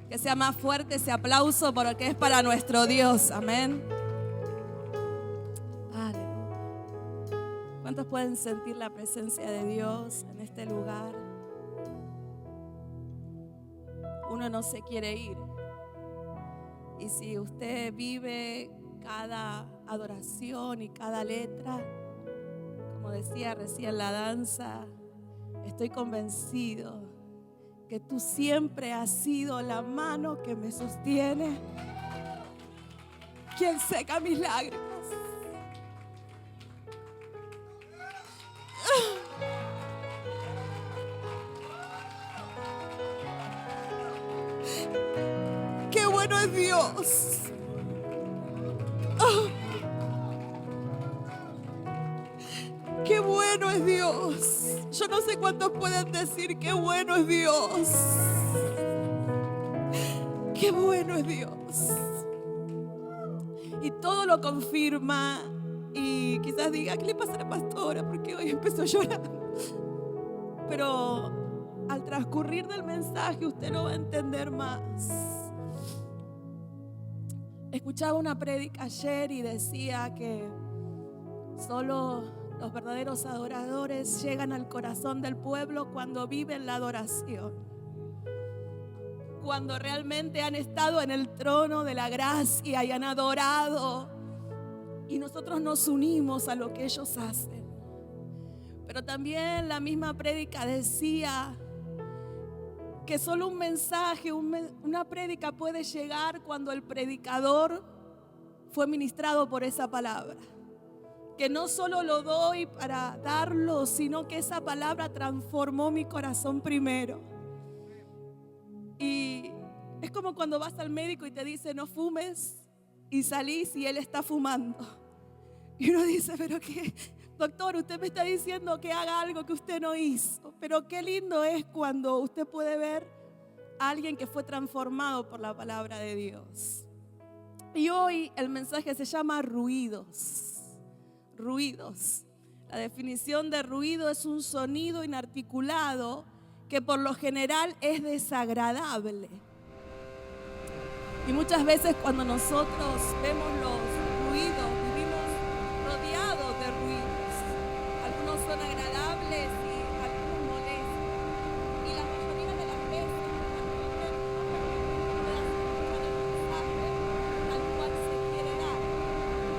Que sea más fuerte ese aplauso porque es para nuestro Dios. Amén. Aleluya. ¿Cuántos pueden sentir la presencia de Dios en este lugar? Uno no se quiere ir. Y si usted vive cada adoración y cada letra, como decía recién la danza, estoy convencido que tú siempre has sido la mano que me sostiene, quien seca mis lágrimas. ¡Qué bueno es Dios! ¡Qué bueno es Dios! Yo no sé cuántos pueden decir qué bueno es Dios. ¡Qué bueno es Dios! Y todo lo confirma. Y quizás diga, ¿qué le pasa a la pastora? Porque hoy empezó a llorar. Pero al transcurrir del mensaje usted lo va a entender más. Escuchaba una prédica ayer y decía que solo los verdaderos adoradores llegan al corazón del pueblo cuando viven la adoración, cuando realmente han estado en el trono de la gracia y han adorado, y nosotros nos unimos a lo que ellos hacen. Pero también la misma prédica decía que solo un mensaje, una prédica puede llegar cuando el predicador fue ministrado por esa palabra. Que no solo lo doy para darlo, sino que esa palabra transformó mi corazón primero. Y es como cuando vas al médico y te dice no fumes, y salís y él está fumando. Y uno dice, pero qué, doctor, usted me está diciendo que haga algo que usted no hizo. Pero qué lindo es cuando usted puede ver a alguien que fue transformado por la palabra de Dios. Y hoy el mensaje se llama ruidos. Ruidos. La definición de ruido es un sonido inarticulado que por lo general es desagradable. Y muchas veces cuando nosotros vemos los ruidos, vivimos rodeados de ruidos. Algunos son agradables y algunos molestan. Y la mayoría de las veces al cual se quiere dar.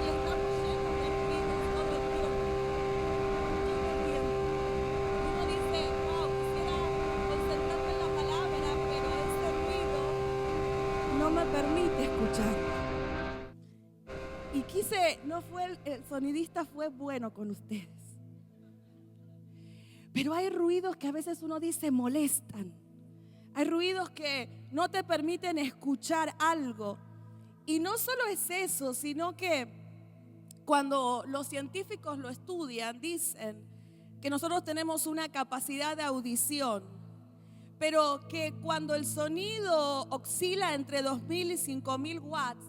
Y estamos llenos de ruidos todo el tiempo. Uno dice, wow, quisiera concentrarme en la palabra, pero ese ruido no me permite escuchar. Y el sonidista fue bueno con ustedes. Pero hay ruidos que a veces uno dice molestan. Hay ruidos que no te permiten escuchar algo. Y no solo es eso, sino que cuando los científicos lo estudian, dicen que nosotros tenemos una capacidad de audición, pero que cuando el sonido oscila entre 2000 y 5000 watts,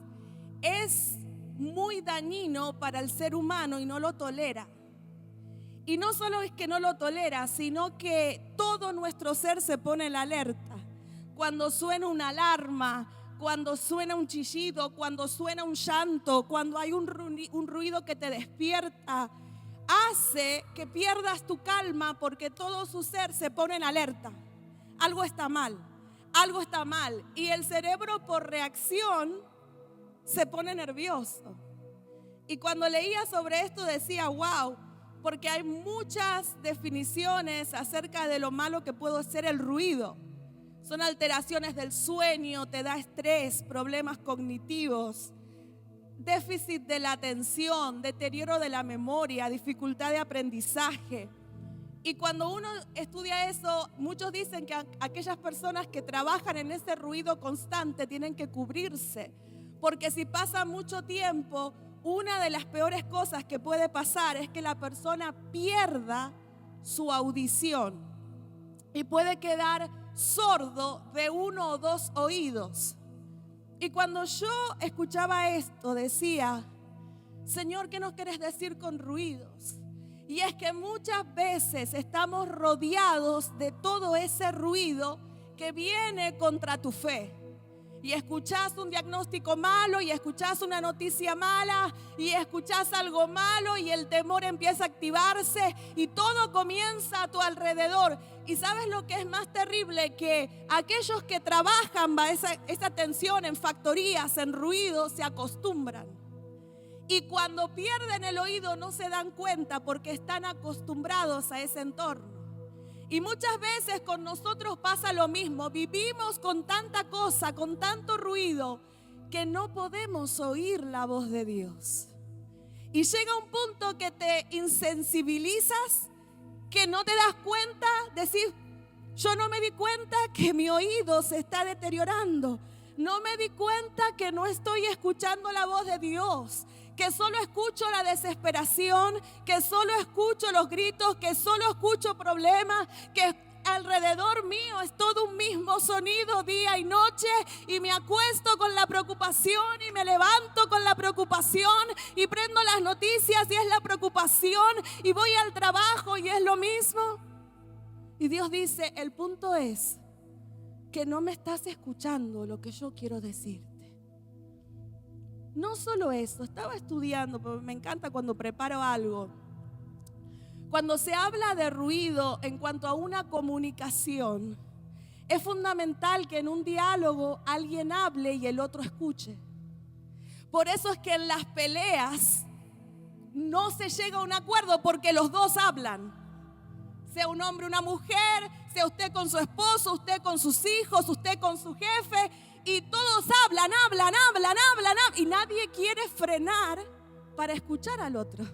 es muy dañino para el ser humano y no lo tolera. Y no solo es que no lo tolera, sino que todo nuestro ser se pone en alerta. Cuando suena una alarma, cuando suena un chillido, cuando suena un llanto, cuando hay un ruido que te despierta, hace que pierdas tu calma porque todo su ser se pone en alerta. Algo está mal, algo está mal. Y el cerebro por reacción se pone nervioso. Y cuando leía sobre esto decía, wow, porque hay muchas definiciones acerca de lo malo que puede ser el ruido. Son alteraciones del sueño, te da estrés, problemas cognitivos, déficit de la atención, deterioro de la memoria, dificultad de aprendizaje. Y cuando uno estudia eso, muchos dicen que aquellas personas que trabajan en ese ruido constante tienen que cubrirse, porque si pasa mucho tiempo, una de las peores cosas que puede pasar es que la persona pierda su audición y puede quedar sordo de uno o dos oídos. Y cuando yo escuchaba esto, decía, Señor, ¿qué nos quieres decir con ruidos? Y es que muchas veces estamos rodeados de todo ese ruido que viene contra tu fe. y escuchás un diagnóstico malo y escuchás una noticia mala y escuchás algo malo y el temor empieza a activarse y todo comienza a tu alrededor. Y ¿sabes lo que es más terrible? Que aquellos que trabajan esa tensión en factorías, en ruido, se acostumbran. Y cuando pierden el oído no se dan cuenta porque están acostumbrados a ese entorno. Y muchas veces con nosotros pasa lo mismo. Vivimos con tanta cosa, con tanto ruido, que no podemos oír la voz de Dios. Y llega un punto que te insensibilizas, que no te das cuenta, decís, yo no me di cuenta que mi oído se está deteriorando. No me di cuenta que no estoy escuchando la voz de Dios, que solo escucho la desesperación, que solo escucho los gritos, que solo escucho problemas, que alrededor mío es todo un mismo sonido día y noche y me acuesto con la preocupación y me levanto con la preocupación y prendo las noticias y es la preocupación y voy al trabajo y es lo mismo. Y Dios dice, el punto es que no me estás escuchando lo que yo quiero decirte. No solo eso, estaba estudiando, pero me encanta cuando preparo algo. Cuando se habla de ruido en cuanto a una comunicación, es fundamental que en un diálogo alguien hable y el otro escuche. Por eso es que en las peleas no se llega a un acuerdo porque los dos hablan. Sea un hombre, una mujer, sea usted con su esposo, usted con sus hijos, usted con su jefe. Y todos hablan y nadie quiere frenar para escuchar al otro.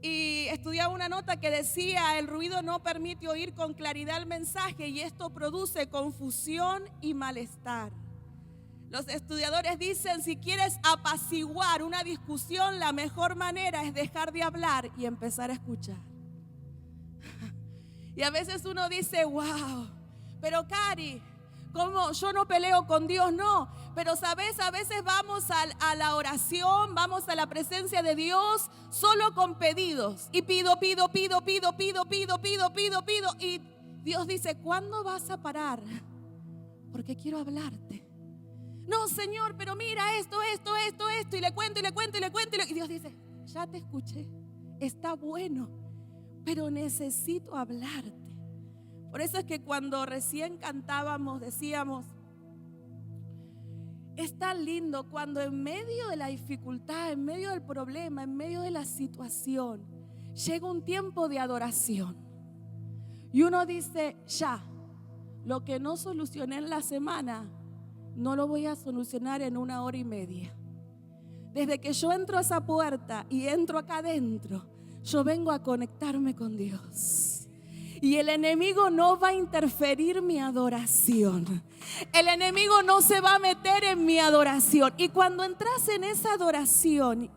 Y estudiaba una nota que decía, el ruido no permite oír con claridad el mensaje y esto produce confusión y malestar. Los estudiadores dicen, si quieres apaciguar una discusión, la mejor manera es dejar de hablar y empezar a escuchar. Y a veces uno dice, wow, pero Cari, ¿cómo? Yo no peleo con Dios, no. Pero sabes, a veces vamos a la oración, vamos a la presencia de Dios solo con pedidos. Y pido. Y Dios dice, ¿cuándo vas a parar? Porque quiero hablarte. No, Señor, pero mira esto. Y le cuento. Y Dios dice, ya te escuché, está bueno, pero necesito hablarte. Por eso es que cuando recién cantábamos decíamos, es tan lindo cuando en medio de la dificultad, en medio del problema, en medio de la situación, llega un tiempo de adoración. Y uno dice, ya, lo que no solucioné en la semana, no lo voy a solucionar en 1 hora y media. Desde que yo entro a esa puerta y entro acá adentro, yo vengo a conectarme con Dios. Y el enemigo no va a interferir mi adoración. El enemigo no se va a meter en mi adoración. Y cuando entras en esa adoración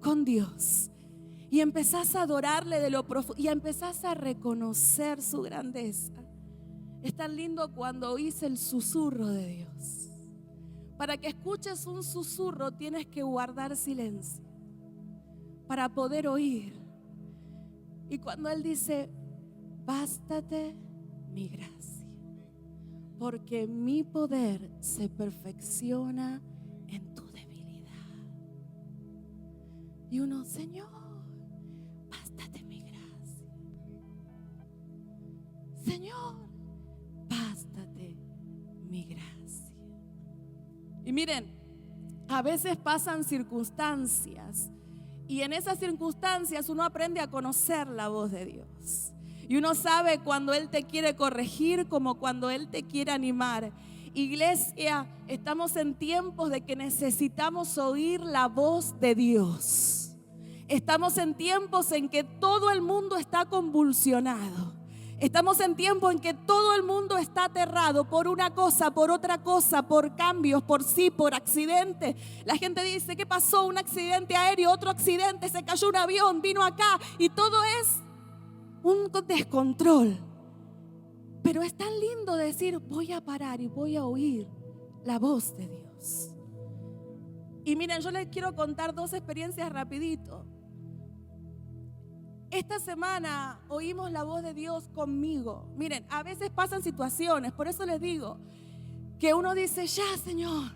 con Dios y empezás a adorarle de lo profundo y empezás a reconocer su grandeza, es tan lindo cuando oís el susurro de Dios. Para que escuches un susurro tienes que guardar silencio para poder oír. Y cuando Él dice, bástate mi gracia, porque mi poder se perfecciona en tu debilidad. Y uno, Señor, bástate mi gracia. Señor, bástate mi gracia. Y miren, a veces pasan circunstancias y en esas circunstancias uno aprende a conocer la voz de Dios. Y uno sabe cuando Él te quiere corregir como cuando Él te quiere animar. Iglesia, estamos en tiempos de que necesitamos oír la voz de Dios. Estamos en tiempos en que todo el mundo está convulsionado. Estamos en tiempos en que todo el mundo está aterrado por una cosa, por otra cosa, por cambios, por accidente. La gente dice, ¿qué pasó? Un accidente aéreo, otro accidente, se cayó un avión, vino acá y todo es un descontrol. Pero es tan lindo decir, voy a parar y voy a oír la voz de Dios. Y miren, yo les quiero contar 2 experiencias rapidito. Esta semana oímos la voz de Dios conmigo. Miren, a veces pasan situaciones, por eso les digo, que uno dice, ya Señor,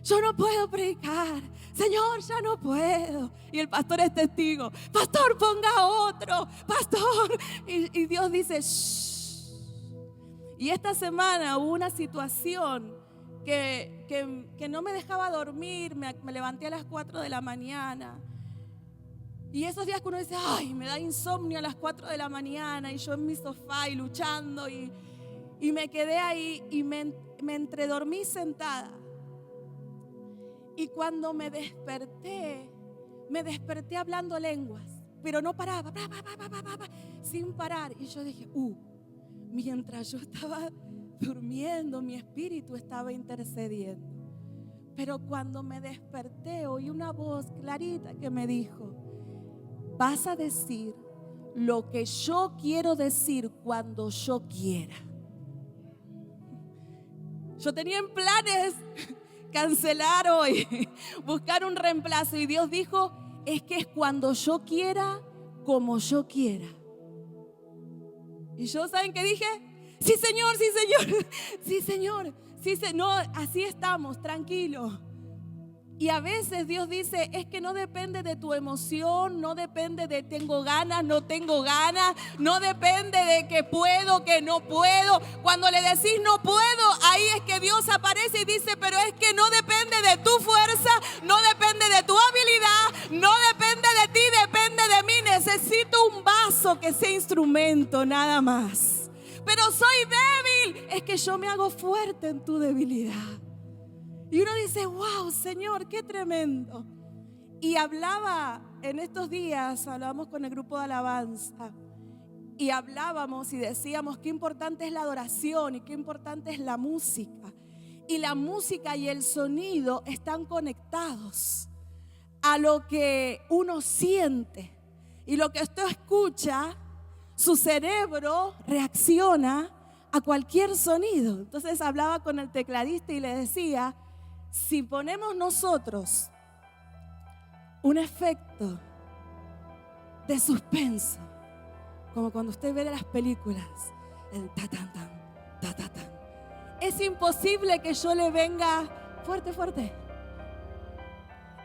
yo no puedo predicar, Señor, ya no puedo. Y el pastor es testigo, pastor, ponga otro, pastor. Y Dios dice, shh. Y esta semana hubo una situación que no me dejaba dormir, me levanté a las 4 de la mañana. Y esos días que uno dice, ay, me da insomnio a las 4 de la mañana, y yo en mi sofá y luchando, y me quedé ahí y me entredormí sentada. Y cuando me desperté hablando lenguas, pero no paraba, sin parar. Y yo dije, mientras yo estaba durmiendo, mi espíritu estaba intercediendo. Pero cuando me desperté, oí una voz clarita que me dijo, vas a decir lo que yo quiero decir cuando yo quiera. Yo tenía en planes cancelar hoy, buscar un reemplazo, y Dios dijo, es que es cuando yo quiera, como yo quiera. Y yo, ¿saben qué dije? Sí, Señor, sí, Señor, sí, Señor, sí, no, así estamos, tranquilos. Y a veces Dios dice, es que no depende de tu emoción, no depende de tengo ganas, no tengo ganas, no depende de que puedo, que no puedo. Cuando le decís no puedo, ahí es que Dios aparece y dice, pero es que no depende de tu fuerza, no depende de tu habilidad, no depende de ti, depende de mí. Necesito un vaso que sea instrumento, nada más. Pero soy débil, es que yo me hago fuerte en tu debilidad. Y uno dice, wow, Señor, qué tremendo. Y hablaba en estos días, hablábamos con el grupo de alabanza, y hablábamos y decíamos qué importante es la adoración y qué importante es la música. Y la música y el sonido están conectados a lo que uno siente. Y lo que usted escucha, su cerebro reacciona a cualquier sonido. Entonces hablaba con el tecladista y le decía, si ponemos nosotros un efecto de suspenso, como cuando usted ve las películas, el ta-tan-tan, ta-ta-tan, es imposible que yo le venga, fuerte,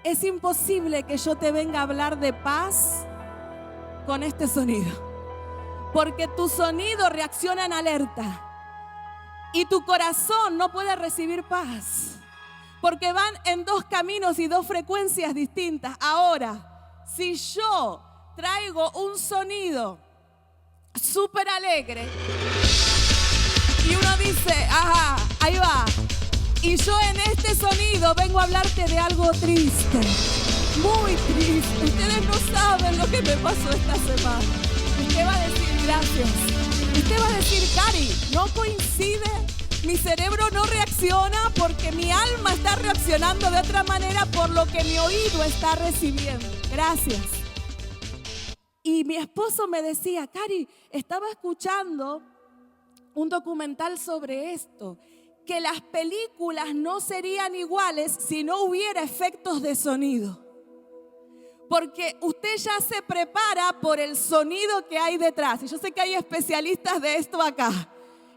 es imposible que yo te venga a hablar de paz con este sonido, porque tu sonido reacciona en alerta y tu corazón no puede recibir paz. Porque van en dos caminos y dos frecuencias distintas. Ahora, si yo traigo un sonido súper alegre y uno dice, ajá, ahí va, y yo en este sonido vengo a hablarte de algo triste, muy triste. Ustedes no saben lo que me pasó esta semana. Usted va a decir, gracias. Usted va a decir, Cari, no coincide. Mi cerebro no reacciona porque mi alma está reaccionando de otra manera por lo que mi oído está recibiendo. Gracias. Y mi esposo me decía, Cari, estaba escuchando un documental sobre esto, que las películas no serían iguales si no hubiera efectos de sonido. Porque usted ya se prepara por el sonido que hay detrás. Y yo sé que hay especialistas de esto acá.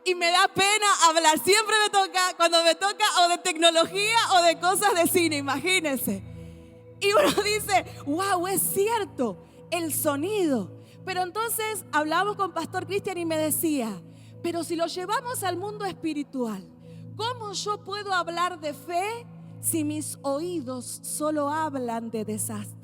Y me da pena hablar, siempre me toca, cuando me toca o de tecnología o de cosas de cine, imagínense. Y uno dice, wow, es cierto, el sonido. Pero entonces hablábamos con Pastor Cristian y me decía, pero si lo llevamos al mundo espiritual, ¿cómo yo puedo hablar de fe si mis oídos solo hablan de desastre?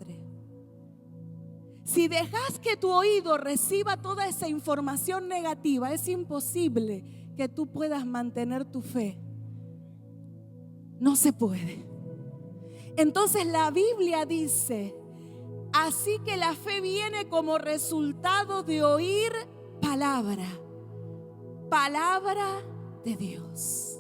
Si dejas que tu oído reciba toda esa información negativa, es imposible que tú puedas mantener tu fe. No se puede. Entonces la Biblia dice, así que la fe viene como resultado de oír palabra de Dios.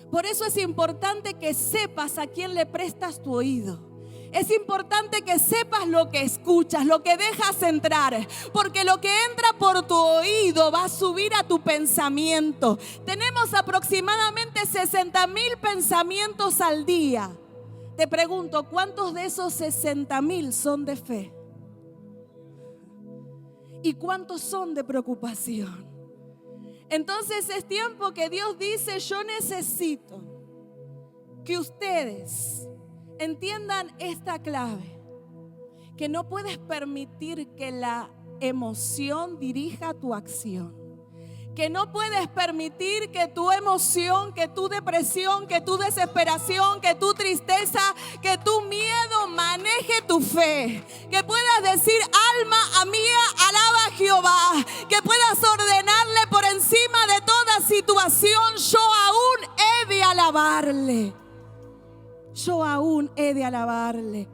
Por eso es importante que sepas a quién le prestas tu oído. Es importante que sepas lo que escuchas, lo que dejas entrar, porque lo que entra por tu oído va a subir a tu pensamiento. Tenemos aproximadamente 60,000 pensamientos al día. Te pregunto, ¿cuántos de esos 60,000 son de fe? ¿Y cuántos son de preocupación? Entonces es tiempo que Dios dice, yo necesito que ustedes entiendan esta clave, que no puedes permitir que la emoción dirija tu acción. Que no puedes permitir que tu emoción, que tu depresión, que tu desesperación, que tu tristeza, que tu miedo maneje tu fe. Que puedas decir: alma mía, alaba a Jehová. Que puedas ordenarle por encima de toda situación: yo aún he de alabarle. Yo aún he de alabarle.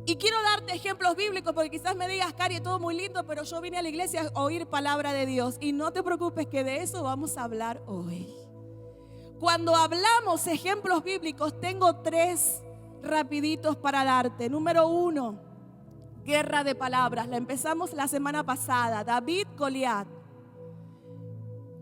Y quiero darte ejemplos bíblicos, porque quizás me digas: Cari, todo muy lindo, pero yo vine a la iglesia a oír palabra de Dios. Y no te preocupes, que de eso vamos a hablar hoy. Cuando hablamos ejemplos bíblicos, tengo 3 rapiditos para darte. Número 1, guerra de palabras. La empezamos la semana pasada. David, Goliat.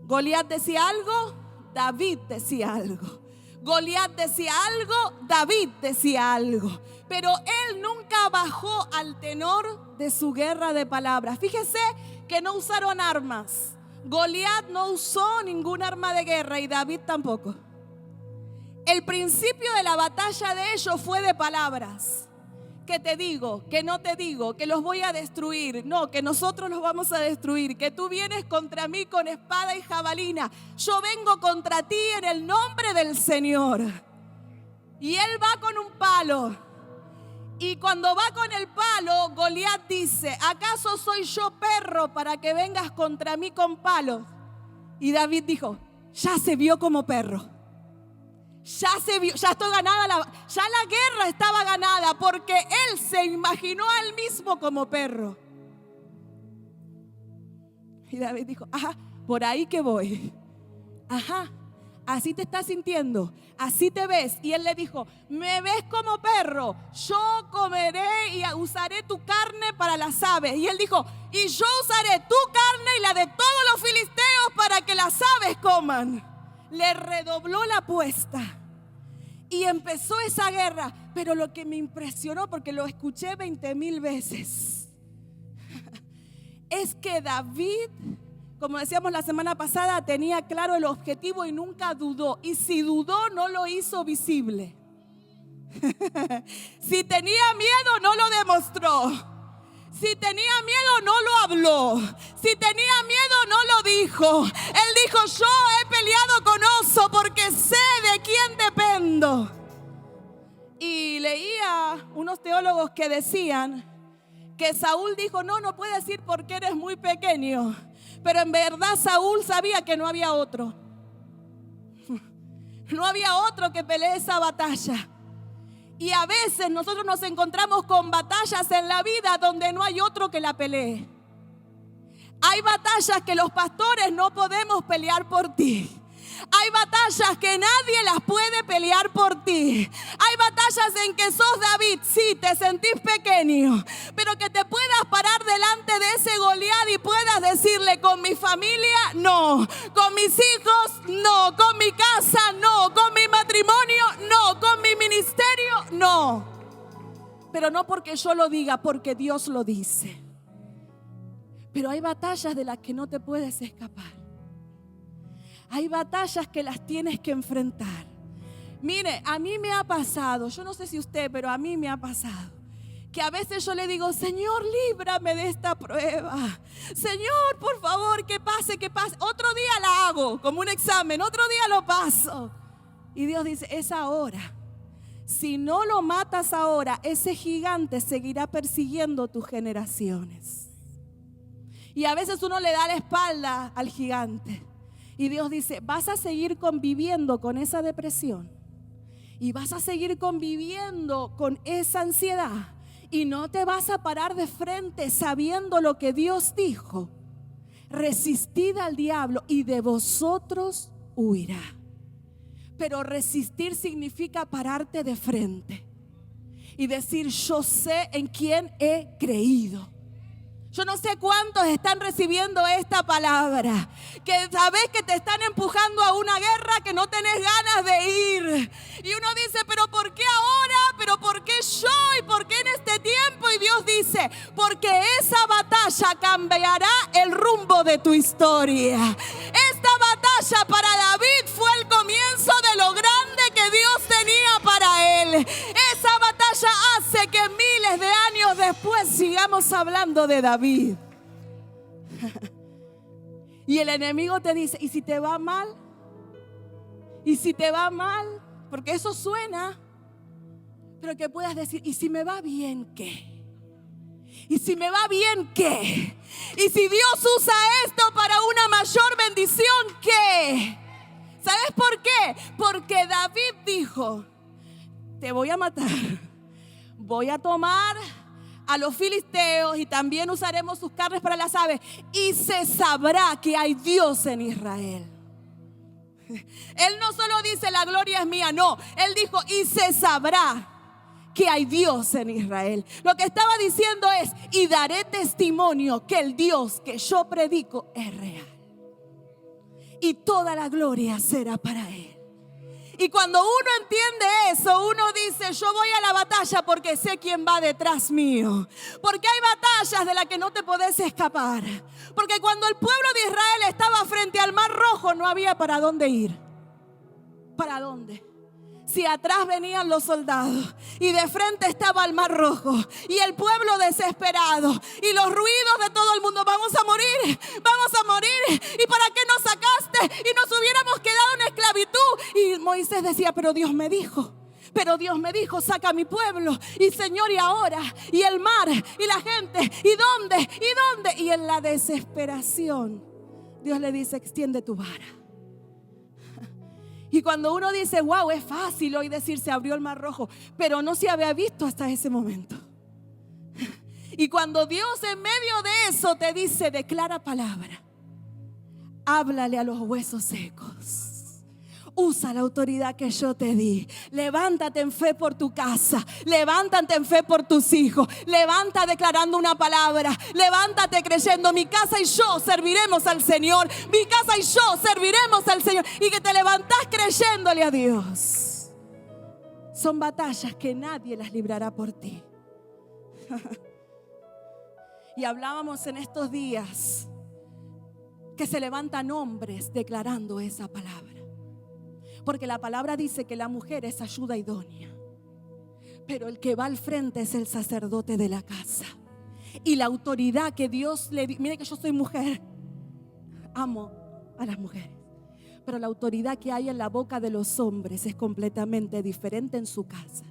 Goliat decía algo, David decía algo. Goliat decía algo, David decía algo. Pero él nunca bajó al tenor de su guerra de palabras. Fíjese que no usaron armas. Goliat no usó ningún arma de guerra y David tampoco. El principio de la batalla de ellos fue de palabras. Que te digo, que no te digo, que los voy a destruir. No, que nosotros los vamos a destruir. Que tú vienes contra mí con espada y jabalina. Yo vengo contra ti en el nombre del Señor. Y él va con un palo. Y cuando va con el palo, Goliat dice: ¿acaso soy yo perro para que vengas contra mí con palos? Y David dijo: ya se vio como perro. Ya se vio, ya estoy ganada, ya la guerra estaba ganada, porque él se imaginó a él mismo como perro. Y David dijo: ajá, por ahí que voy. Ajá, así te estás sintiendo, así te ves. Y él le dijo: me ves como perro, yo comeré y usaré tu carne para las aves. Y él dijo: y yo usaré tu carne y la de todos los filisteos para que las aves coman. Le redobló la apuesta y empezó esa guerra. Pero lo que me impresionó, porque lo escuché 20,000 veces, es que David, como decíamos la semana pasada, tenía claro el objetivo y nunca dudó. Y si dudó, no lo hizo visible. Si tenía miedo, no lo demostró. Si tenía miedo, no lo habló. Si tenía miedo, no lo dijo. Él dijo: yo he peleado con oso porque sé de quién dependo. Y leía unos teólogos que decían que Saúl dijo: no puedes ir porque eres muy pequeño. Pero en verdad Saúl sabía que no había otro. No había otro que pelee esa batalla. Y a veces nosotros nos encontramos con batallas en la vida donde no hay otro que la pelee. Hay batallas que los pastores no podemos pelear por ti. Hay batallas que nadie las puede pelear por ti. Hay batallas en que sos David, sí, te sentís pequeño, pero que te puedas parar delante de ese Goliat y puedas decirle: con mi familia, no. Con mis hijos, no. Con mi casa, no. Con mi matrimonio, no. Con mi ministerio, no. Pero no porque yo lo diga, porque Dios lo dice. Pero hay batallas de las que no te puedes escapar. Hay batallas que las tienes que enfrentar. Mire, a mí me ha pasado, yo no sé si usted, pero a mí me ha pasado, que a veces yo le digo: Señor, líbrame de esta prueba. Señor, por favor, que pase, que pase. Otro día la hago, como un examen, otro día lo paso. Y Dios dice: es ahora. Si no lo matas ahora, ese gigante seguirá persiguiendo tus generaciones. Y a veces uno le da la espalda al gigante. Y Dios dice: vas a seguir conviviendo con esa depresión. Y vas a seguir conviviendo con esa ansiedad. Y no te vas a parar de frente sabiendo lo que Dios dijo. Resistid al diablo y de vosotros huirá. Pero resistir significa pararte de frente y decir: yo sé en quién he creído. Yo no sé cuántos están recibiendo esta palabra, que sabes que te están empujando a una guerra que no tenés ganas de ir. Y uno dice: pero ¿por qué ahora? ¿Pero por qué yo? ¿Y por qué en este tiempo? Y Dios dice: porque esa batalla cambiará el rumbo de tu historia. Esta batalla para David fue el comienzo de lo grande que Dios tenía estamos hablando de David. Y el enemigo te dice, ¿y si te va mal? ¿Y si te va mal? Porque eso suena. Pero que puedas decir, ¿y si me va bien qué? ¿Y si me va bien qué? ¿Y si Dios usa esto para una mayor bendición qué? ¿Sabes por qué? Porque David dijo, te voy a matar, voy a tomar a los filisteos y también usaremos sus carnes para las aves, y se sabrá que hay Dios en Israel. Él no solo dice la gloria es mía, no, él dijo y se sabrá que hay Dios en Israel. Lo que estaba diciendo es, y daré testimonio que el Dios que yo predico es real, y toda la gloria será para Él. Y cuando uno entiende eso, uno dice, yo voy a la batalla porque sé quién va detrás mío. Porque hay batallas de las que no te podés escapar. Porque cuando el pueblo de Israel estaba frente al Mar Rojo, no había para dónde ir. ¿Para dónde? Si atrás venían los soldados y de frente estaba el Mar Rojo y el pueblo desesperado y los ruidos de todo el mundo, vamos a morir, ¿y para qué nos sacaste? Y nos hubiéramos quedado en esclavitud. Y Moisés decía, pero Dios me dijo, saca a mi pueblo. Y Señor, y ahora, y el mar, y la gente, ¿y dónde? Y en la desesperación Dios le dice, extiende tu vara. Y cuando uno dice, wow, es fácil hoy decir se abrió el Mar Rojo, pero no se había visto hasta ese momento. Y cuando Dios en medio de eso te dice, declara palabra, háblale a los huesos secos. Usa la autoridad que yo te di. Levántate en fe por tu casa. Levántate en fe por tus hijos. Levanta declarando una palabra. Levántate creyendo, mi casa y yo serviremos al Señor. Mi casa y yo serviremos al Señor. Y que te levantás creyéndole a Dios. Son batallas que nadie las librará por ti. Y hablábamos en estos días que se levantan hombres declarando esa palabra. Porque la palabra dice que la mujer es ayuda idónea, pero el que va al frente es el sacerdote de la casa. Y la autoridad que Dios le dio, mire que yo soy mujer, amo a las mujeres, pero la autoridad que hay en la boca de los hombres es completamente diferente en su casa,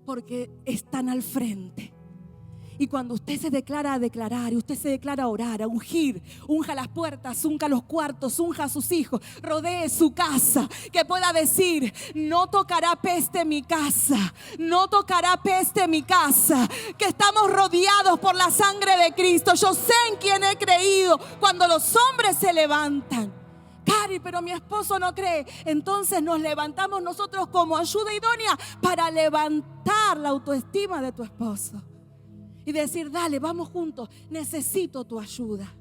porque están al frente. Y cuando usted se declara a declarar, y usted se declara a orar, a ungir, unja las puertas, unja los cuartos, unja a sus hijos, rodee su casa, que pueda decir, no tocará peste mi casa, no tocará peste mi casa, que estamos rodeados por la sangre de Cristo. Yo sé en quién he creído. Cuando los hombres se levantan, Cari, pero mi esposo no cree. Entonces nos levantamos nosotros como ayuda idónea para levantar la autoestima de tu esposo. Y decir, dale, vamos juntos, necesito tu ayuda.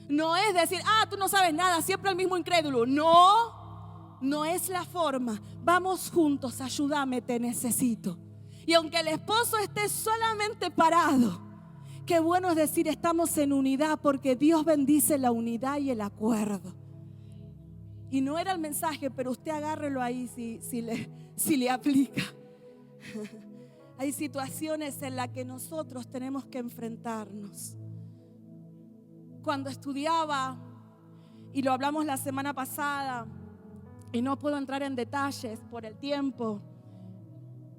No es decir, tú no sabes nada, siempre el mismo incrédulo. No es la forma. Vamos juntos, ayúdame, te necesito. Y aunque el esposo esté solamente parado, qué bueno es decir, estamos en unidad, porque Dios bendice la unidad y el acuerdo. Y no era el mensaje, pero usted agárrelo ahí si le aplica. Hay situaciones en las que nosotros tenemos que enfrentarnos. Cuando estudiaba, y lo hablamos la semana pasada, y no puedo entrar en detalles por el tiempo,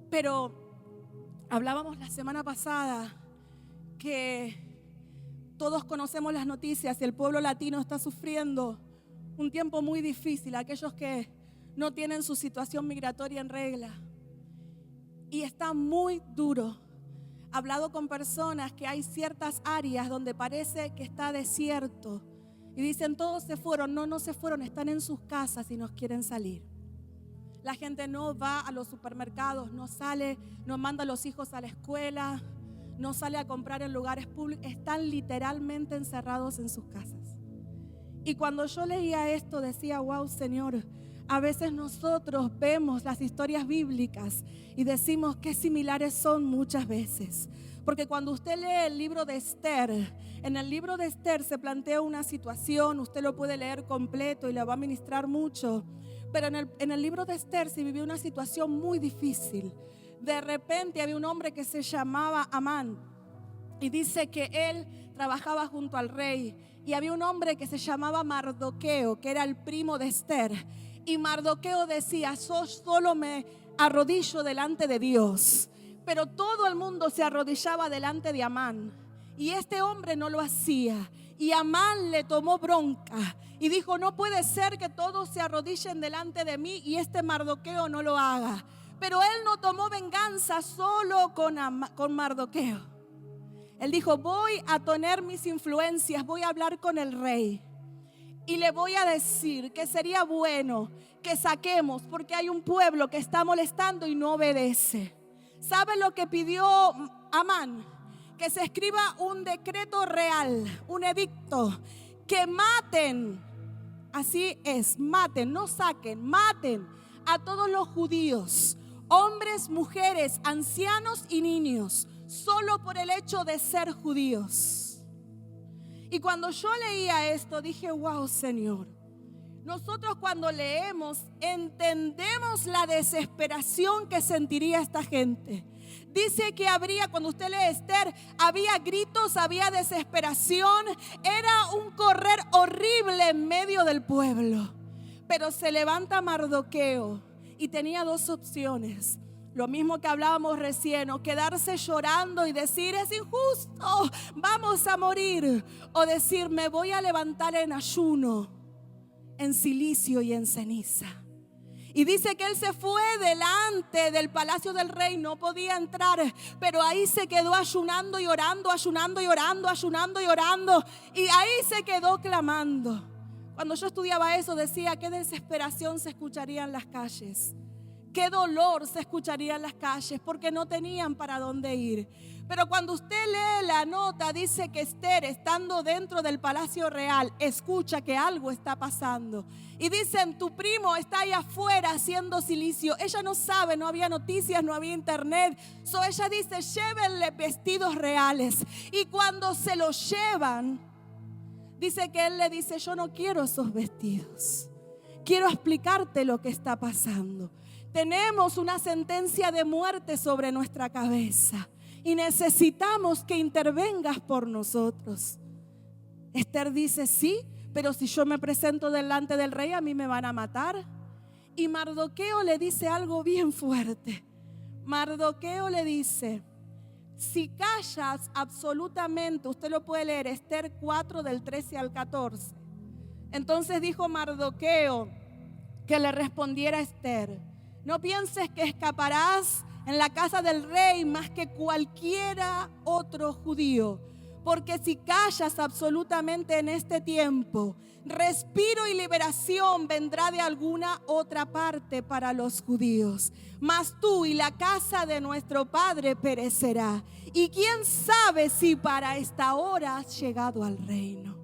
pero hablábamos la semana pasada que todos conocemos las noticias y el pueblo latino está sufriendo un tiempo muy difícil, aquellos que no tienen su situación migratoria en regla. Y está muy duro. He hablado con personas que hay ciertas áreas donde parece que está desierto. Y dicen, todos se fueron. No se fueron, están en sus casas y nos quieren salir. La gente no va a los supermercados, no sale, no manda a los hijos a la escuela, no sale a comprar en lugares públicos. Están literalmente encerrados en sus casas. Y cuando yo leía esto decía, wow, Señor, a veces nosotros vemos las historias bíblicas y decimos qué similares son muchas veces. Porque cuando usted lee el libro de Esther, en el libro de Esther se plantea una situación, usted lo puede leer completo y le va a ministrar mucho. Pero en el libro de Esther se vivió una situación muy difícil. De repente había un hombre que se llamaba Amán. Y dice que él trabajaba junto al rey. Y había un hombre que se llamaba Mardoqueo, que era el primo de Esther. Y Mardoqueo decía: yo solo me arrodillo delante de Dios. Pero todo el mundo se arrodillaba delante de Amán. Y este hombre no lo hacía. Y Amán le tomó bronca y dijo: no puede ser que todos se arrodillen delante de mí y este Mardoqueo no lo haga. Pero él no tomó venganza solo con Mardoqueo. Él dijo: voy a tener mis influencias, voy a hablar con el rey y le voy a decir que sería bueno que saquemos, porque hay un pueblo que está molestando y no obedece. ¿Sabe lo que pidió Amán? Que se escriba un decreto real, un edicto, que maten, así es, maten, no saquen, maten a todos los judíos, hombres, mujeres, ancianos y niños, solo por el hecho de ser judíos. Y cuando yo leía esto dije: wow, Señor, nosotros cuando leemos entendemos la desesperación que sentiría esta gente. Dice que habría, cuando usted lee Esther, había gritos, había desesperación, era un correr horrible en medio del pueblo. Pero se levanta Mardoqueo y tenía dos opciones. Lo mismo que hablábamos recién, o quedarse llorando y decir: es injusto, vamos a morir. O decir: me voy a levantar en ayuno, en silicio y en ceniza. Y dice que él se fue delante del palacio del rey, no podía entrar, pero ahí se quedó ayunando y orando, ayunando y orando, ayunando y orando. Y ahí se quedó clamando. Cuando yo estudiaba eso decía: qué desesperación se escucharía en las calles. Qué dolor se escucharía en las calles, porque no tenían para dónde ir. Pero cuando usted lee la nota, dice que Esther, estando dentro del palacio real, escucha que algo está pasando. Y dicen: tu primo está ahí afuera haciendo silicio. Ella no sabe, no había noticias, no había internet. Ella dice: llévenle vestidos reales. Y cuando se los llevan, dice que él le dice: yo no quiero esos vestidos. Quiero explicarte lo que está pasando. Tenemos una sentencia de muerte sobre nuestra cabeza y necesitamos que intervengas por nosotros. Esther dice: sí, pero si yo me presento delante del rey, a mí me van a matar. Y Mardoqueo le dice algo bien fuerte. Mardoqueo le dice: si callas absolutamente, usted lo puede leer, Esther 4 del 13 al 14. Entonces dijo Mardoqueo que le respondiera a Esther: no pienses que escaparás en la casa del rey más que cualquiera otro judío, porque si callas absolutamente en este tiempo, respiro y liberación vendrá de alguna otra parte para los judíos. Mas tú y la casa de nuestro padre perecerá. Y quién sabe si para esta hora has llegado al reino.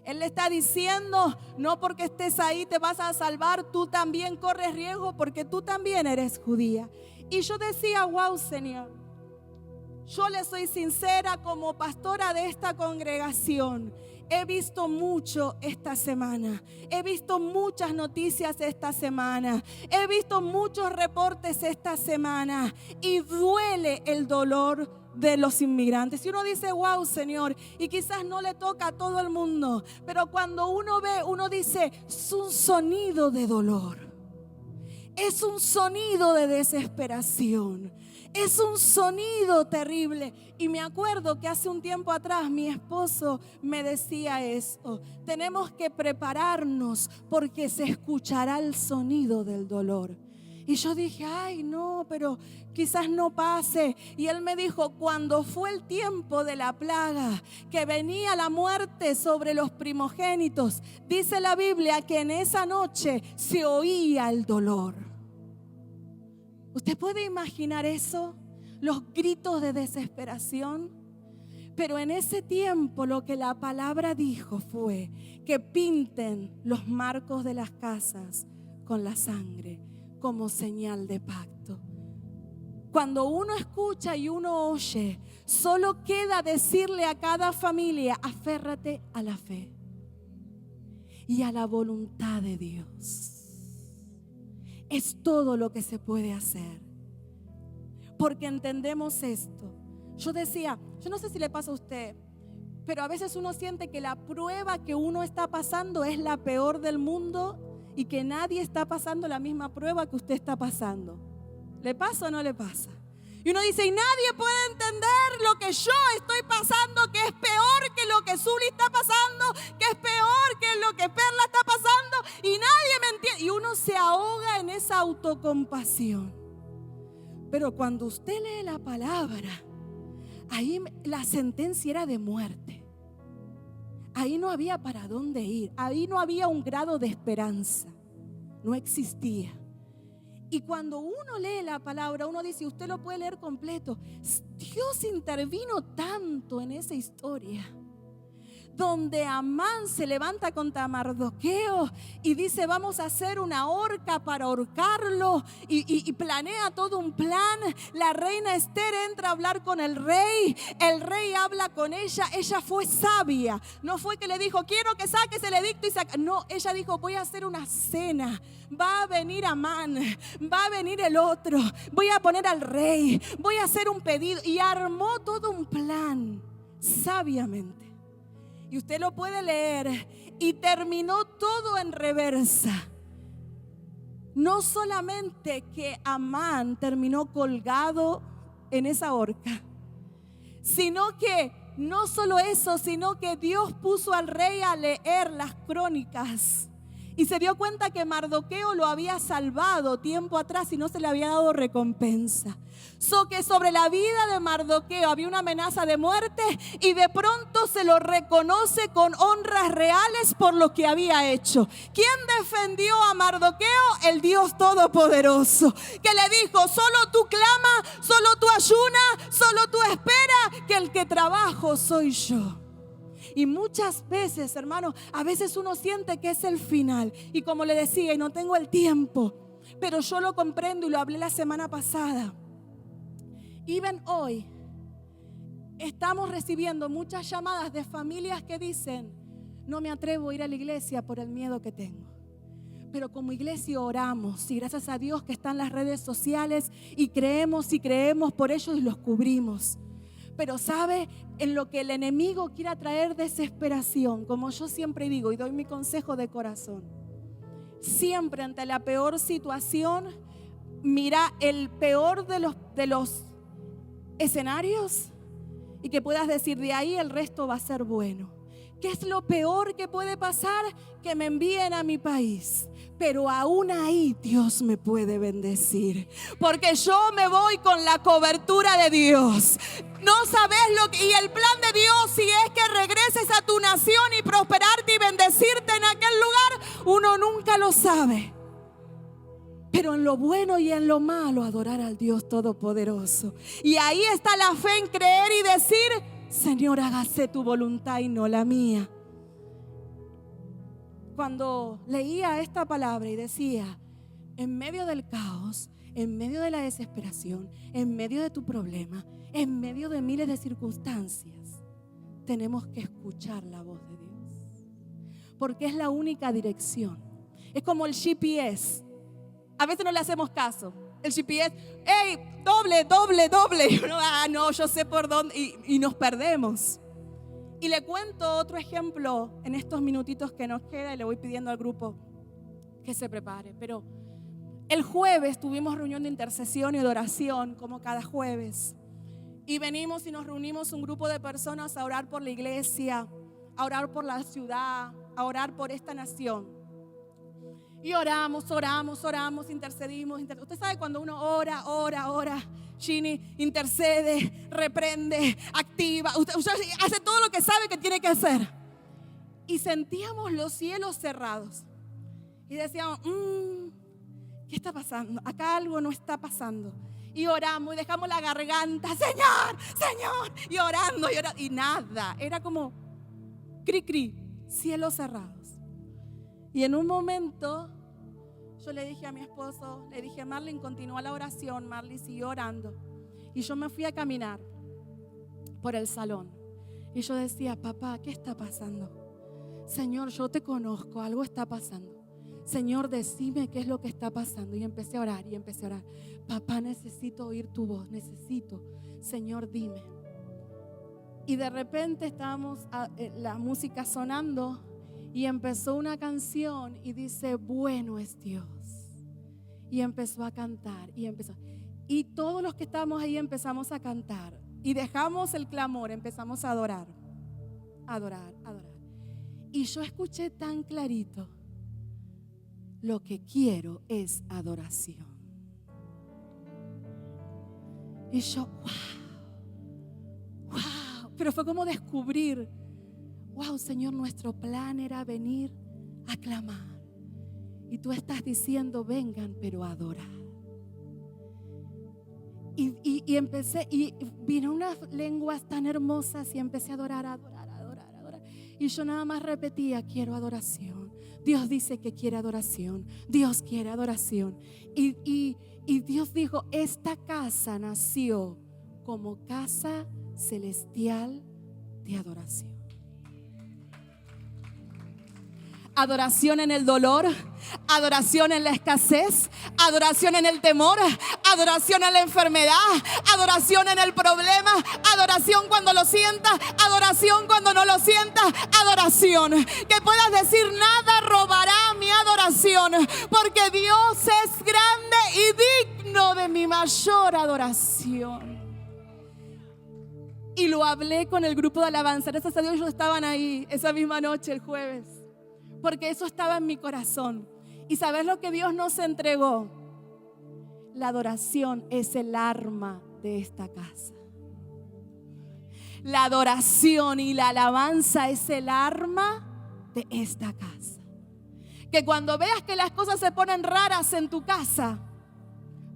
Él le está diciendo: no porque estés ahí te vas a salvar, tú también corres riesgo porque tú también eres judía. Y yo decía: wow, Señor, yo le soy sincera, como pastora de esta congregación, he visto mucho esta semana, he visto muchas noticias esta semana, he visto muchos reportes esta semana y duele el dolor de los inmigrantes. Y uno dice: wow, Señor, y quizás no le toca a todo el mundo, pero cuando uno ve, uno dice: es un sonido de dolor, es un sonido de desesperación, es un sonido terrible. Y me acuerdo que hace un tiempo atrás mi esposo me decía eso: tenemos que prepararnos porque se escuchará el sonido del dolor. Y yo dije: ay, no, pero quizás no pase. Y él me dijo: cuando fue el tiempo de la plaga, que venía la muerte sobre los primogénitos, dice la Biblia que en esa noche se oía el dolor. ¿Usted puede imaginar eso? Los gritos de desesperación. Pero en ese tiempo lo que la palabra dijo fue que pinten los marcos de las casas con la sangre como señal de pacto. Cuando uno escucha y uno oye, solo queda decirle a cada familia: aférrate a la fe y a la voluntad de Dios. Es todo lo que se puede hacer, porque entendemos esto. Yo decía, yo no sé si le pasa a usted, pero a veces uno siente que la prueba que uno está pasando es la peor del mundo y que nadie está pasando la misma prueba que usted está pasando. ¿Le pasa o no le pasa? Y uno dice, y nadie puede entender lo que yo estoy pasando, que es peor que lo que Zuli está pasando, que es peor que lo que Perla está pasando, y nadie me entiende. Y uno se ahoga en esa autocompasión. Pero cuando usted lee la palabra, ahí la sentencia era de muerte. Ahí no había para dónde ir. Ahí no había un grado de esperanza. No existía. Y cuando uno lee la palabra, uno dice, usted lo puede leer completo. Dios intervino tanto en esa historia, donde Amán se levanta contra Mardoqueo y dice, vamos a hacer una horca para ahorcarlo, y planea todo un plan. La reina Esther entra a hablar con el rey habla con ella fue sabia, no fue que le dijo, quiero que saques el edicto y saca. No, ella dijo, voy a hacer una cena, va a venir Amán, va a venir el otro, voy a poner al rey, voy a hacer un pedido, y armó todo un plan sabiamente. Y usted lo puede leer, y terminó todo en reversa. No solamente que Amán terminó colgado en esa horca, sino que no solo eso, sino que Dios puso al rey a leer las crónicas y se dio cuenta que Mardoqueo lo había salvado tiempo atrás y no se le había dado recompensa. Que sobre la vida de Mardoqueo había una amenaza de muerte, y de pronto se lo reconoce con honras reales por lo que había hecho. ¿Quién defendió a Mardoqueo? El Dios Todopoderoso, que le dijo, solo tú clama, solo tú ayuna, solo tú espera, que el que trabajo soy yo. Y muchas veces, hermano, a veces uno siente que es el final. Y como le decía, y no tengo el tiempo, pero yo lo comprendo y lo hablé la semana pasada. Even hoy estamos recibiendo muchas llamadas de familias que dicen, no me atrevo a ir a la iglesia por el miedo que tengo. Pero como iglesia oramos, y gracias a Dios que están las redes sociales, y creemos por ellos y los cubrimos. Pero sabe, en lo que el enemigo quiera traer desesperación, como yo siempre digo y doy mi consejo de corazón, siempre ante la peor situación, mira el peor de los escenarios, y que puedas decir, de ahí el resto va a ser bueno. ¿Qué es lo peor que puede pasar? Que me envíen a mi país. Pero aún ahí Dios me puede bendecir, porque yo me voy con la cobertura de Dios. No sabes y el plan de Dios, si es que regreses a tu nación y prosperarte y bendecirte en aquel lugar, uno nunca lo sabe. Pero en lo bueno y en lo malo, adorar al Dios Todopoderoso. Y ahí está la fe en creer y decir, Señor, hágase tu voluntad y no la mía. Cuando leía esta palabra y decía, en medio del caos, en medio de la desesperación, en medio de tu problema, en medio de miles de circunstancias, tenemos que escuchar la voz de Dios, porque es la única dirección. Es como el GPS. A veces no le hacemos caso. El GPS, hey, doble. Y uno, no, yo sé por dónde. Y nos perdemos. Y le cuento otro ejemplo en estos minutitos que nos queda, y le voy pidiendo al grupo que se prepare. Pero el jueves tuvimos reunión de intercesión y de oración, como cada jueves. Y venimos y nos reunimos un grupo de personas a orar por la iglesia, a orar por la ciudad, a orar por esta nación. Y oramos, intercedimos. Usted sabe cuando uno ora, Chini, intercede, reprende, activa. Usted hace todo lo que sabe que tiene que hacer. Y sentíamos los cielos cerrados. Y decíamos, ¿qué está pasando? Acá algo no está pasando. Y oramos y dejamos la garganta, Señor, y orando. Y nada, era como cri, cielos cerrados. Y en un momento yo le dije a mi esposo, le dije, Marlin, continúa la oración. Marlin siguió orando. Y yo me fui a caminar por el salón. Y yo decía, papá, ¿qué está pasando? Señor, yo te conozco, algo está pasando. Señor, decime qué es lo que está pasando. Y empecé a orar. Papá, necesito oír tu voz, necesito. Señor, dime. Y de repente estábamos la música sonando y empezó una canción y dice, bueno es Dios. Y empezó a cantar y todos los que estábamos ahí empezamos a cantar y dejamos el clamor, empezamos a adorar. Y yo escuché tan clarito, lo que quiero es adoración. Y yo, wow, pero fue como descubrir, wow, Señor, nuestro plan era venir a clamar. Y tú estás diciendo, vengan, pero a adorar. Y empecé, y vino unas lenguas tan hermosas y empecé a adorar. Y yo nada más repetía, quiero adoración. Dios dice que quiere adoración. Dios quiere adoración. Y Dios dijo, esta casa nació como casa celestial de adoración. Adoración en el dolor, adoración en la escasez, adoración en el temor, adoración en la enfermedad, adoración en el problema, adoración cuando lo sientas, adoración cuando no lo sientas, adoración. Que puedas decir, nada robará mi adoración, porque Dios es grande y digno de mi mayor adoración. Y lo hablé con el grupo de alabanza. Gracias a Dios ellos estaban ahí esa misma noche, el jueves. Porque eso estaba en mi corazón. ¿Y sabes lo que Dios nos entregó? La adoración es el arma de esta casa. La adoración y la alabanza es el arma de esta casa. Que cuando veas que las cosas se ponen raras en tu casa,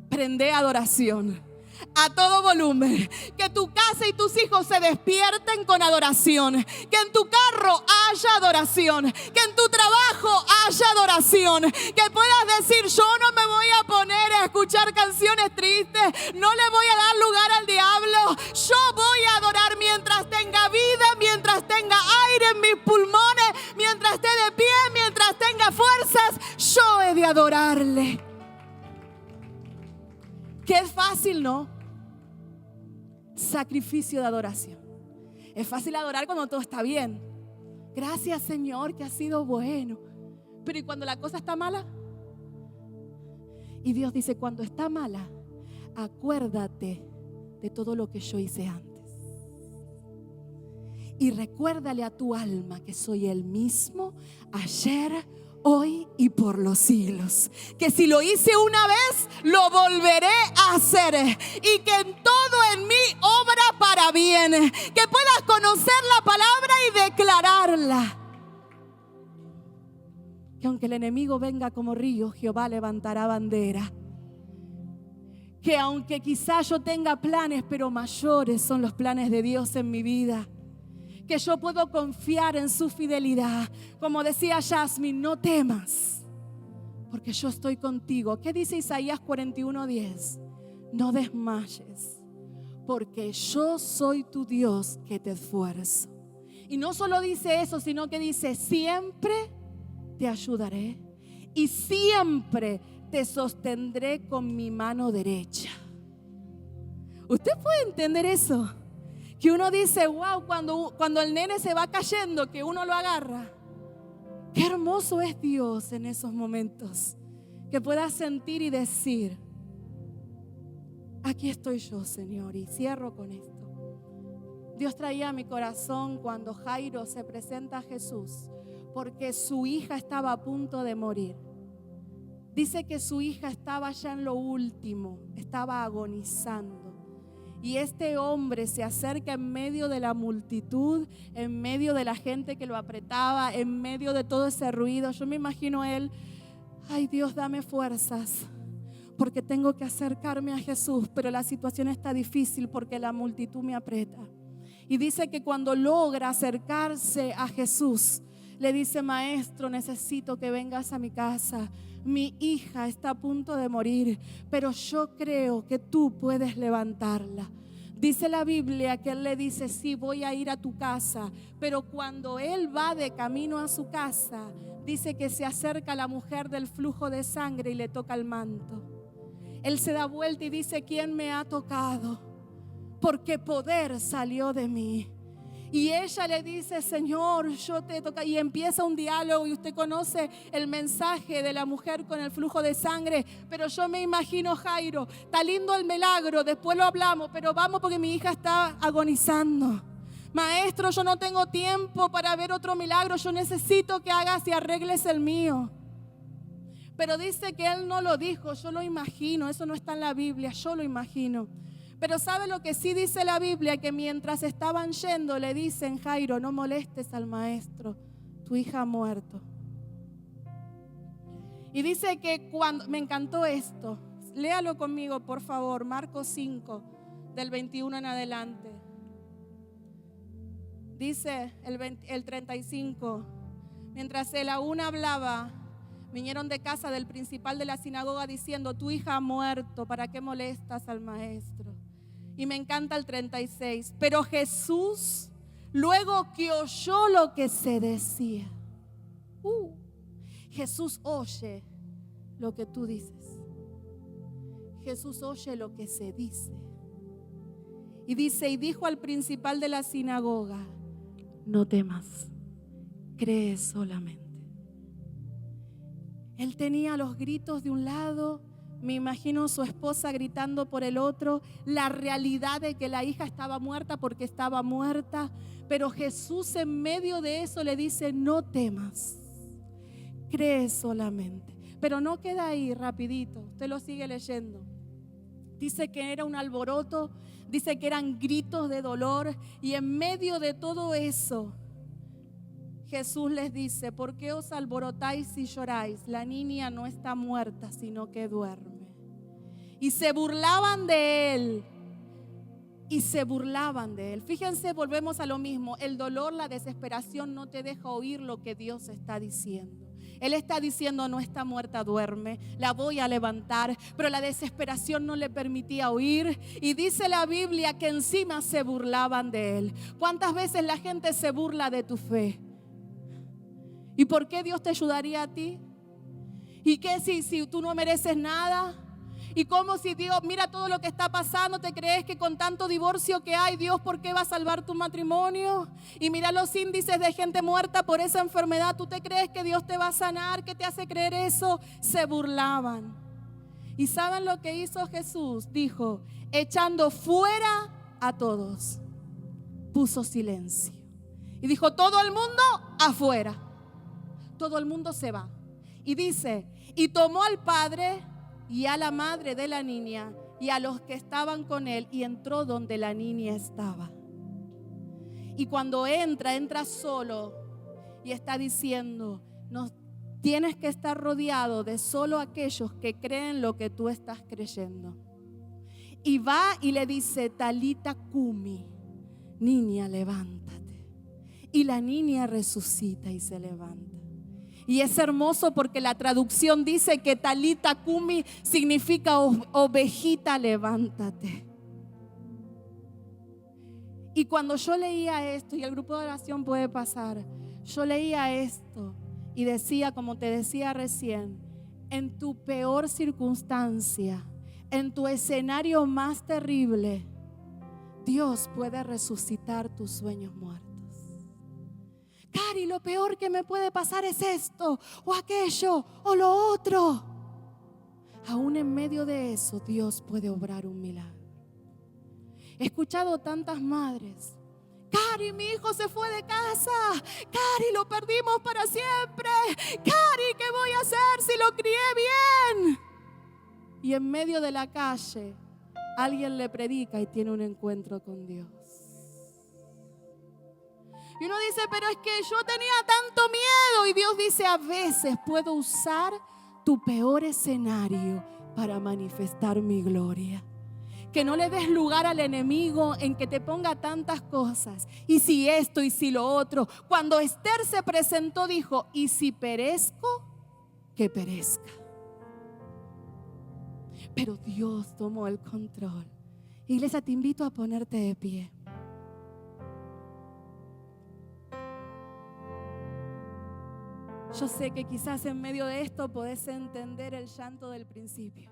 prende adoración a todo volumen. Que tu casa y tus hijos se despierten con adoración. Que en tu carro haya adoración. Que en tu trabajo haya adoración. Que puedas decir, yo no me voy a poner a escuchar canciones tristes. No le voy a dar lugar al diablo. Yo voy a adorar mientras tenga vida, mientras tenga aire en mis pulmones, mientras esté de pie, mientras tenga fuerzas. Yo he de adorarle. Qué fácil, ¿no? Sacrificio de adoración. Es fácil adorar cuando todo está bien. Gracias, Señor, que ha sido bueno. Pero ¿y cuando la cosa está mala? Y Dios dice, cuando está mala, acuérdate de todo lo que yo hice antes. Y recuérdale a tu alma que soy el mismo ayer, hoy y por los siglos. Que si lo hice una vez, lo volveré a hacer. Y que en todo en mí obra para bien. Que puedas conocer la palabra y declararla. Que aunque el enemigo venga como río, Jehová levantará bandera. Que aunque quizás yo tenga planes, pero mayores son los planes de Dios en mi vida. Que yo puedo confiar en su fidelidad. Como decía Jasmine, no temas, porque yo estoy contigo. ¿Qué dice Isaías 41:10? No desmayes, porque yo soy tu Dios que te esfuerzo. Y no solo dice eso, sino que dice, siempre te ayudaré y siempre te sostendré con mi mano derecha. ¿Usted puede entender eso? Que uno dice, wow, cuando el nene se va cayendo, que uno lo agarra. Qué hermoso es Dios en esos momentos. Que puedas sentir y decir, aquí estoy yo, Señor. Y cierro con esto. Dios traía a mi corazón cuando Jairo se presenta a Jesús, porque su hija estaba a punto de morir. Dice que su hija estaba ya en lo último, estaba agonizando. Y este hombre se acerca en medio de la multitud, en medio de la gente que lo apretaba, en medio de todo ese ruido. Yo me imagino a él, ay Dios, dame fuerzas, porque tengo que acercarme a Jesús, pero la situación está difícil porque la multitud me aprieta. Y dice que cuando logra acercarse a Jesús, le dice, maestro, necesito que vengas a mi casa. Mi hija está a punto de morir, pero yo creo que tú puedes levantarla. Dice la Biblia que él le dice, sí, voy a ir a tu casa. Pero cuando él va de camino a su casa, dice que se acerca la mujer del flujo de sangre y le toca el manto. Él se da vuelta y dice, ¿quién me ha tocado? Porque poder salió de mí. Y ella le dice, Señor, yo te toca. Y empieza un diálogo, y usted conoce el mensaje de la mujer con el flujo de sangre. Pero yo me imagino, Jairo, está lindo el milagro, después lo hablamos, pero vamos porque mi hija está agonizando. Maestro, yo no tengo tiempo para ver otro milagro, yo necesito que hagas y arregles el mío. Pero dice que él no lo dijo, yo lo imagino, eso no está en la Biblia, yo lo imagino. Pero ¿sabe lo que sí dice la Biblia? Que mientras estaban yendo le dicen, Jairo, no molestes al maestro, tu hija ha muerto. Y dice que cuando, me encantó esto, léalo conmigo por favor, Marcos 5, del 21 en adelante. Dice el 35, mientras él aún hablaba, vinieron de casa del principal de la sinagoga diciendo, tu hija ha muerto, ¿para qué molestas al maestro? Y me encanta el 36. Pero Jesús, luego que oyó lo que se decía, Jesús oye lo que tú dices. Jesús oye lo que se dice. Y dice, y dijo al principal de la sinagoga, no temas, cree solamente. Él tenía los gritos de un lado, me imagino su esposa gritando por el otro, la realidad de que la hija estaba muerta porque estaba muerta, pero Jesús en medio de eso le dice, no temas, cree solamente. Pero no queda ahí rapidito, usted lo sigue leyendo. Dice que era un alboroto, dice que eran gritos de dolor, y en medio de todo eso Jesús les dice, ¿por qué os alborotáis y lloráis? La niña no está muerta, sino que duerme. Y se burlaban de él. Y se burlaban de él. Fíjense, volvemos a lo mismo. El dolor, la desesperación no te deja oír lo que Dios está diciendo. Él está diciendo, no está muerta, duerme, la voy a levantar. Pero la desesperación no le permitía oír. Y dice la Biblia que encima se burlaban de él. ¿Cuántas veces la gente se burla de tu fe? ¿Y por qué Dios te ayudaría a ti? ¿Y qué si tú no mereces nada? ¿Y cómo si Dios, mira todo lo que está pasando, te crees que con tanto divorcio que hay, Dios, ¿por qué va a salvar tu matrimonio? Y mira los índices de gente muerta por esa enfermedad, ¿tú te crees que Dios te va a sanar? ¿Qué te hace creer eso? Se burlaban. ¿Y saben lo que hizo Jesús? Dijo, echando fuera a todos, puso silencio. Y dijo, todo el mundo afuera. Todo el mundo se va. Y dice, y tomó al padre y a la madre de la niña y a los que estaban con él y entró donde la niña estaba. Y cuando entra solo y está diciendo, no tienes que estar rodeado de solo aquellos que creen lo que tú estás creyendo. Y va y le dice, Talita Cumi, niña, levántate. Y la niña resucita y se levanta. Y es hermoso porque la traducción dice que Talita Cumi significa ovejita, levántate. Y cuando yo leía esto, y el grupo de oración puede pasar, yo leía esto y decía, como te decía recién, en tu peor circunstancia, en tu escenario más terrible, Dios puede resucitar tus sueños muertos. Cari, lo peor que me puede pasar es esto, o aquello, o lo otro. Aún en medio de eso, Dios puede obrar un milagro. He escuchado tantas madres, Cari, mi hijo se fue de casa, Cari, lo perdimos para siempre, Cari, ¿qué voy a hacer si lo crié bien? Y en medio de la calle, alguien le predica y tiene un encuentro con Dios. Y uno dice, pero es que yo tenía tanto miedo. Y Dios dice, a veces puedo usar tu peor escenario para manifestar mi gloria. Que no le des lugar al enemigo en que te ponga tantas cosas. Y si esto y si lo otro. Cuando Esther se presentó dijo, y si perezco, que perezca. Pero Dios tomó el control. Iglesia, te invito a ponerte de pie. Yo sé que quizás en medio de esto podés entender el llanto del principio.